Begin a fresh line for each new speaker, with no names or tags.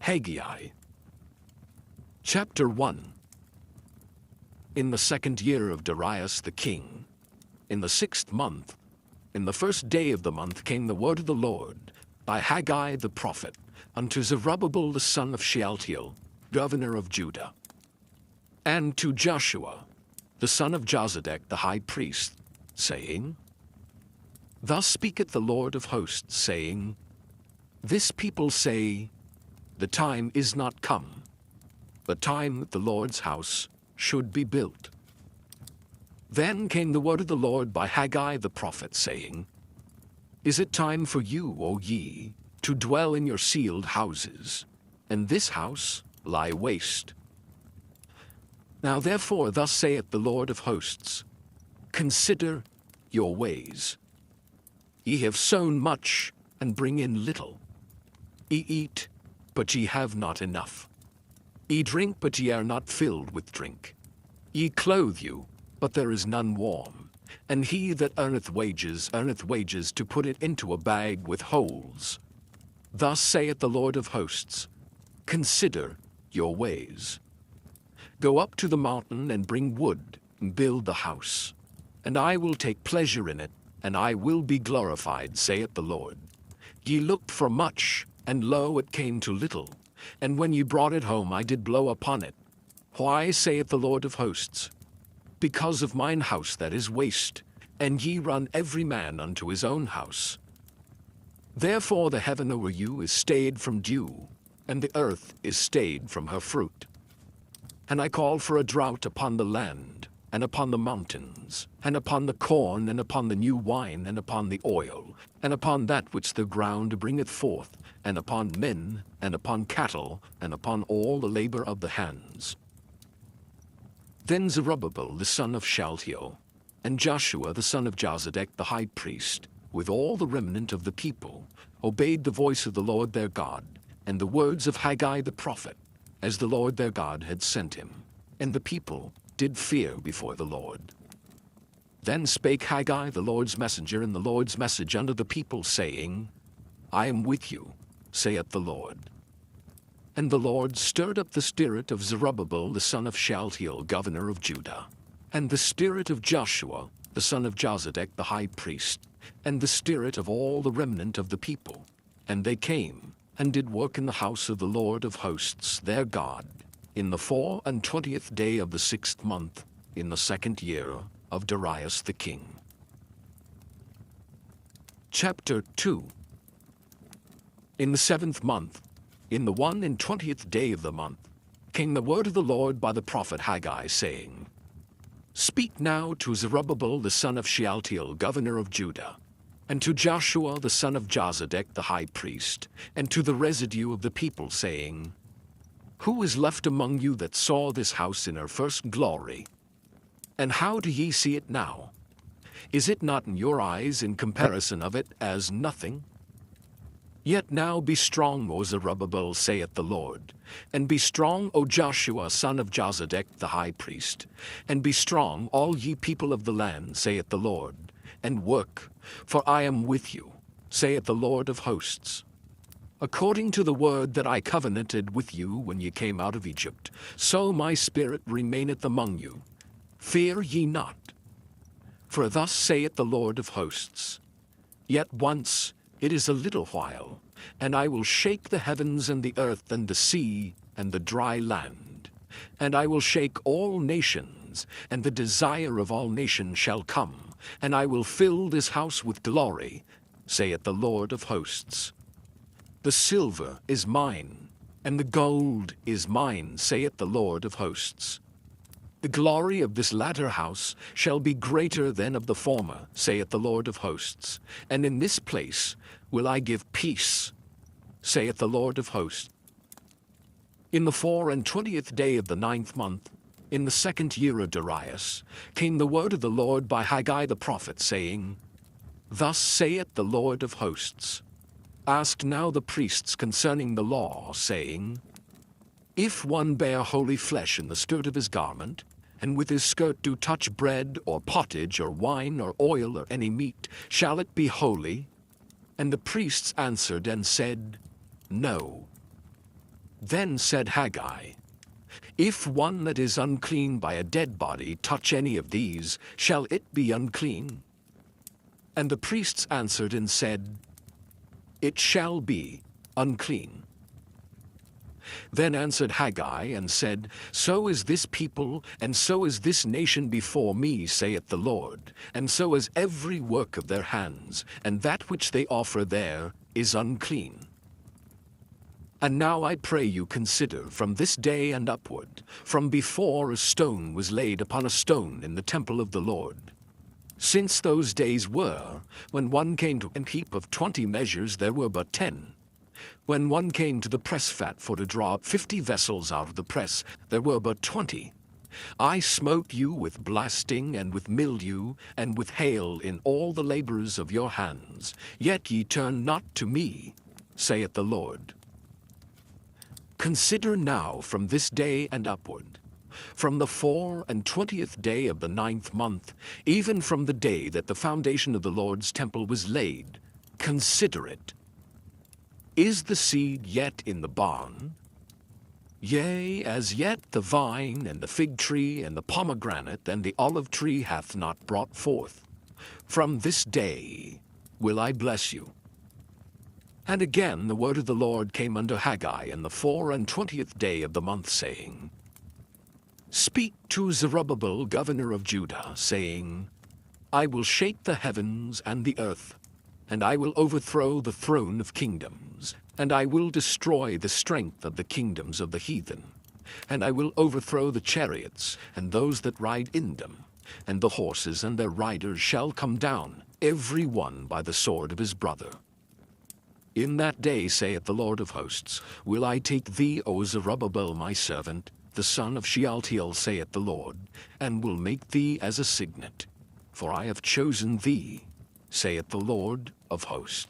Haggai. Chapter 1. In the 2nd year of Darius the king, in the 6th month, in the 1st day of the month came the word of the Lord by Haggai the prophet unto Zerubbabel the son of Shealtiel, governor of Judah, and to Joshua the son of Jozadak the high priest, saying, Thus speaketh the Lord of hosts, saying, This people say, The time is not come, the time that the Lord's house should be built. Then came the word of the Lord by Haggai the prophet, saying, Is it time for you, O ye, to dwell in your sealed houses, and this house lie waste? Now therefore thus saith the Lord of hosts, Consider your ways. Ye have sown much, and bring in little. Ye eat, but ye have not enough. Ye drink, but ye are not filled with drink. Ye clothe you, but there is none warm. And he that earneth wages to put it into a bag with holes. Thus saith the Lord of hosts, Consider your ways. Go up to the mountain and bring wood, and build the house. And I will take pleasure in it, and I will be glorified, saith the Lord. Ye looked for much, and lo, it came to little. And when ye brought it home, I did blow upon it. Why, saith the Lord of hosts? Because of mine house that is waste, and ye run every man unto his own house. Therefore the heaven over you is stayed from dew, and the earth is stayed from her fruit. And I call for a drought upon the land, and upon the mountains, and upon the corn, and upon the new wine, and upon the oil, and upon that which the ground bringeth forth, and upon men, and upon cattle, and upon all the labor of the hands. Then Zerubbabel the son of Shealtiel, and Joshua the son of Jozadak the high priest, with all the remnant of the people, obeyed the voice of the Lord their God, and the words of Haggai the prophet, as the Lord their God had sent him. And the people did fear before the Lord. Then spake Haggai the Lord's messenger in the Lord's message unto the people, saying, I am with you, saith the Lord. And the Lord stirred up the spirit of Zerubbabel the son of Shealtiel, governor of Judah, and the spirit of Joshua the son of Jozadak the high priest, and the spirit of all the remnant of the people. And they came, and did work in the house of the Lord of hosts their God, in the 24th day of the 6th month, in the 2nd year of Darius the king. Chapter 2. In the 7th month, in the 21st day of the month, came the word of the Lord by the prophet Haggai, saying, Speak now to Zerubbabel the son of Shealtiel, governor of Judah, and to Joshua the son of Jozadak the high priest, and to the residue of the people, saying, Who is left among you that saw this house in her first glory? And how do ye see it now? Is it not in your eyes in comparison of it as nothing? Yet now be strong, O Zerubbabel, saith the Lord, and be strong, O Joshua son of Jozadak the high priest, and be strong, all ye people of the land, saith the Lord, and work, for I am with you, saith the Lord of hosts. According to the word that I covenanted with you when ye came out of Egypt, so my spirit remaineth among you. Fear ye not. For thus saith the Lord of hosts, Yet once, it is a little while, and I will shake the heavens and the earth and the sea and the dry land. And I will shake all nations, and the desire of all nations shall come, and I will fill this house with glory, saith the Lord of hosts. The silver is mine, and the gold is mine, saith the Lord of hosts. The glory of this latter house shall be greater than of the former, saith the Lord of hosts. And in this place will I give peace, saith the Lord of hosts. In the 24th day of the 9th month, in the 2nd year of Darius, came the word of the Lord by Haggai the prophet, saying, Thus saith the Lord of hosts, Ask now the priests concerning the law, saying, If one bear holy flesh in the skirt of his garment, and with his skirt do touch bread, or pottage, or wine, or oil, or any meat, shall it be holy? And the priests answered and said, No. Then said Haggai, If one that is unclean by a dead body touch any of these, shall it be unclean? And the priests answered and said, It shall be unclean. Then answered Haggai and said, So is this people, and so is this nation before me, saith the Lord, and so is every work of their hands, and that which they offer there is unclean. And now I pray you consider from this day and upward, from before a stone was laid upon a stone in the temple of the Lord. Since those days were, when one came to a heap of 20 measures, there were but 10. When one came to the press fat for to draw 50 vessels out of the press, there were but 20. I smote you with blasting, and with mildew, and with hail in all the labors of your hands. Yet ye turn not to me, saith the Lord. Consider now from this day and upward, from the 24th day of the 9th month, even from the day that the foundation of the Lord's temple was laid, consider it. Is the seed yet in the barn? Yea, as yet the vine, and the fig tree, and the pomegranate, and the olive tree hath not brought forth. From this day will I bless you. And again the word of the Lord came unto Haggai in the 24th day of the month, saying, Speak to Zerubbabel governor of Judah, saying, I will shake the heavens and the earth, and I will overthrow the throne of kingdoms, and I will destroy the strength of the kingdoms of the heathen, and I will overthrow the chariots, and those that ride in them, and the horses and their riders shall come down, every one by the sword of his brother. In that day, saith the Lord of hosts, will I take thee, O Zerubbabel my servant, the son of Shealtiel, saith the Lord, and will make thee as a signet. For I have chosen thee, saith the Lord of hosts.